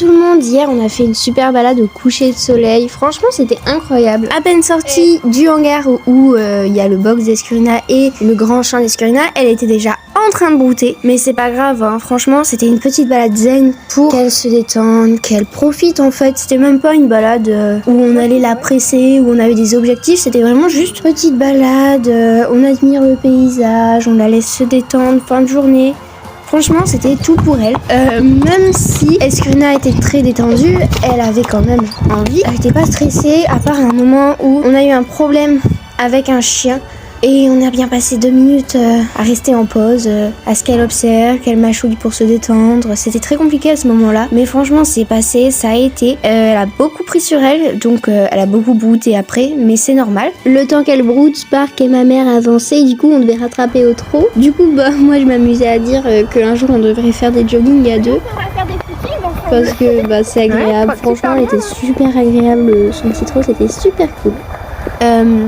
tout le monde, hier on a fait une super balade au coucher de soleil, franchement c'était incroyable. À peine sortie du hangar où il y a le box d'Escurina et le grand champ d'Escurina, elle était déjà en train de brouter, mais c'est pas grave, hein. Franchement c'était une petite balade zen pour qu'elle se détende, qu'elle profite en fait. C'était même pas une balade où on allait la presser, où on avait des objectifs, c'était vraiment juste petite balade, on admire le paysage, on la laisse se détendre, fin de journée. Franchement, c'était tout pour elle. Même si Escurina était très détendue, elle avait quand même envie. Elle n'était pas stressée, à part un moment où on a eu un problème avec un chien. Et on a bien passé 2 minutes à rester en pause, à ce qu'elle observe, qu'elle mâchouille pour se détendre. C'était très compliqué à ce moment-là, mais franchement c'est passé, ça a été. Elle a beaucoup pris sur elle, donc elle a beaucoup brouté après, mais c'est normal. Le temps qu'elle broute, Spark et ma mère avançaient, du coup on devait rattraper au trot. Du coup moi je m'amusais à dire qu'un jour on devrait faire des jogging à deux. Parce que c'est agréable, franchement elle était super agréable, son petit trot c'était super cool.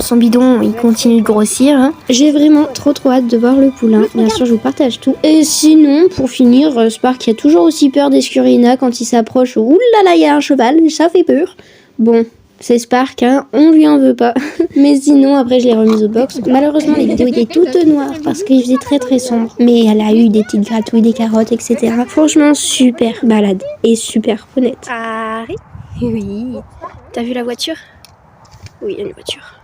Son bidon il continue de grossir, hein. J'ai vraiment trop hâte de voir le poulain. Bien sûr je vous partage tout. Et sinon pour finir, Spark a toujours aussi peur d'Escurina quand il s'approche. Ouh là là il y a un cheval, ça fait peur. Bon c'est Spark, hein, on lui en veut pas. Mais sinon après je l'ai remise au box. Malheureusement les vidéos étaient toutes noires parce qu'il faisait très très sombre. Mais elle a eu des petites gratouilles, des carottes, etc. Franchement super balade et super honnête. Harry. Oui. T'as vu la voiture? Oui, il y a une voiture.